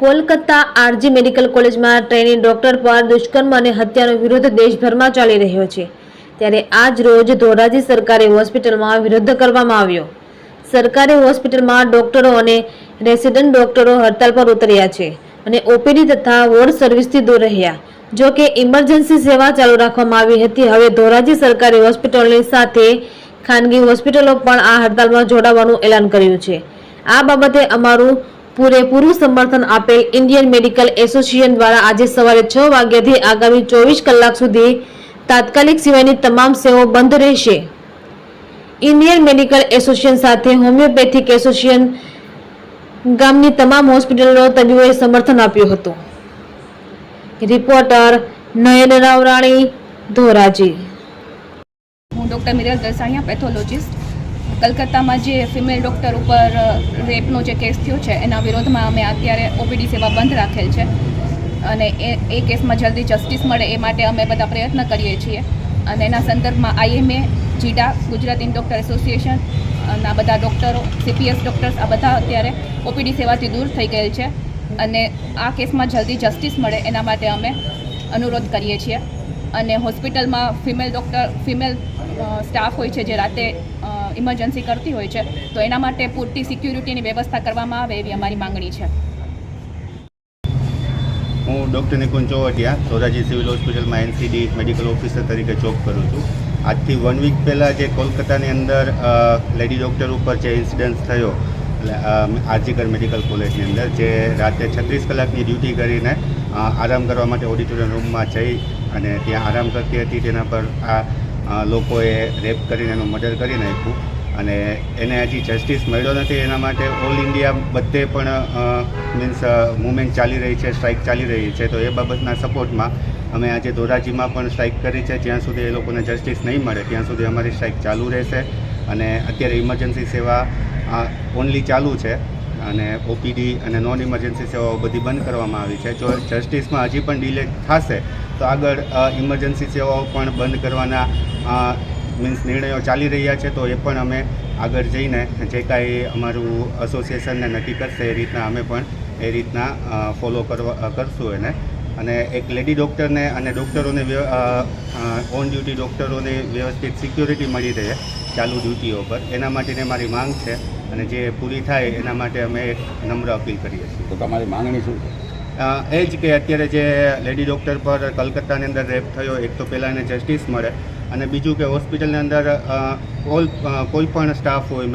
Kolkata R G medical કોલેજમાં trainee doctor પર દુષ્કર્મ અને હત્યાનો વિરોધ દેશભરમાં ચાલી રહ્યો છે, ત્યારે આજ રોજ ધોરાજી સરકારી હોસ્પિટલમાં વિરોધ કરવામાં આવ્યો। સરકારી હોસ્પિટલમાં ડોક્ટરો અને રેસિડેન્ટ ડોક્ટરો હડતાલ પર ઉતર્યા છે અને ઓપીડી તથા વોર્ડ સર્વિસથી દૂર રહ્યા। જો કે ઇમરજન્સી સેવા ચાલુ રાખવામાં આવી હતી। હવે ધોરાજી સરકારી હોસ્પિટલની સાથે ખાનગી હોસ્પિટલો પણ આ હડતાલમાં જોડાવાનું એલાન કર્યું છે। આ બાબતે અમારું પૂરેપૂરું સમર્થન આપેલ ઇન્ડિયન મેડિકલ એસોસિએશન દ્વારા આજે સવારે 6 વાગ્યાથી આગામી 24 કલાક સુધી તાત્કાલિક સિવાયની તમામ સેવાઓ બંધ રહેશે। ઇન્ડિયન મેડિકલ એસોસિએશન સાથે હોમિયોપેથિક એસોસિએશન ગામની તમામ હોસ્પિટલો તબીબોએ સમર્થન આપ્યું હતું। રિપોર્ટર નયન રાવરાણી, ધોરાજી। હું ડૉક્ટર મિરલ દસાણિયા, પેથોલોજીસ્ટ। કલકત્તામાં જે ફિમેલ ડૉક્ટર ઉપર રેપનો જે કેસ થયો છે એના વિરોધમાં અમે અત્યારે ઓપીડી સેવા બંધ રાખેલ છે અને એ કેસમાં જલ્દી જસ્ટિસ મળે એ માટે અમે બધા પ્રયત્ન કરીએ છીએ અને એના સંદર્ભમાં IMA, જીડા, ગુજરાત ઇન ડૉક્ટર એસોસિએશન અને આ બધા ડૉક્ટરો, CPS ડૉક્ટર્સ આ બધા અત્યારે ઓપીડી સેવાથી દૂર થઈ ગયેલ છે અને આ કેસમાં જલ્દી જસ્ટિસ મળે એના માટે અમે અનુરોધ કરીએ છીએ। અને હોસ્પિટલમાં ફિમેલ સ્ટાફ હોય છે જે રાતે ઇમરજન્સી કરતી હોય છે તો એના માટે પૂરતી સિક્યુરિટીની વ્યવસ્થા કરવામાં આવે એવી અમારી માંગણી છે। હું ડૉક્ટર નિકુંજ ચોવટિયા ધોરાજી સિવિલ હોસ્પિટલમાં NCD મેડિકલ ઓફિસર તરીકે જોબ કરું છું। આજથી 1 વીક પહેલાં જે કોલકાતાની અંદર લેડી ડૉક્ટર ઉપર જે ઇન્સિડન્સ થયો આરજીકર મેડિકલ કોલેજની અંદર, જે રાતે 36 કલાકની ડ્યુટી કરીને આરામ કરવા માટે ઓડિટોરિયમ રૂમમાં જઈ અને ત્યાં આરામ કરતી હતી, તેના પર આ લોકોએ રેપ કરીને એનું મર્ડર કરી નાખ્યું અને એને હજી જસ્ટિસ મળ્યો નથી। એના માટે ઓલ ઇન્ડિયા બધે પણ મીન્સ મુવમેન્ટ ચાલી રહી છે, સ્ટ્રાઇક ચાલી રહી છે। તો એ બાબતના સપોર્ટમાં અમે આજે ધોરાજીમાં પણ સ્ટ્રાઇક કરી છે। જ્યાં સુધી એ લોકોને જસ્ટિસ નહીં મળે ત્યાં સુધી અમારી સ્ટ્રાઇક ચાલુ રહેશે અને અત્યારે ઇમરજન્સી સેવા ઓનલી ચાલુ છે અને ઓપીડી અને નોન ઇમરજન્સી સેવાઓ બધી બંધ કરવામાં આવી છે। જો જસ્ટિસમાં હજી પણ ડિલે થશે તો આગળ ઇમરજન્સી સેવાઓ પણ બંધ કરવાના મીન્સ નિર્ણયો ચાલી રહ્યા છે। તો એ પણ અમે આગળ જઈને જે કાંઈ અમારું એસોસિએશનને નક્કી કરશે એ રીતના અમે પણ એ રીતના ફોલો કરશું એને। અને એક લેડી ડૉક્ટરને અને ડૉક્ટરોને ઓન ડ્યુટી ડૉક્ટરોને વ્યવસ્થિત સિક્યોરિટી મળી રહે ચાલુ ડ્યુટીઓ પર, એના માટેની મારી માંગ છે અને જે પૂરી થાય એના માટે અમે એક નમ્ર અપીલ કરીએ છીએ। તો તમારી માંગણી શું છે? એ જ કે અત્યારે જે લેડી ડૉક્ટર પર કલકત્તાની અંદર રેપ થયો, એક તો પહેલાં એને જસ્ટિસ મળે અને બીજું કે હોસ્પિટલની અંદર કોઈ પણ સ્ટાફ હોય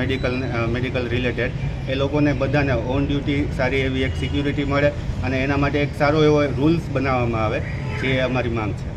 મેડિકલ રિલેટેડ એ લોકોને બધાને ઓન ડ્યુટી સારી એવી એક સિક્યુરિટી મળે અને એના માટે એક સારો એવો રૂલ્સ બનાવવામાં આવે, જે અમારી માંગ છે।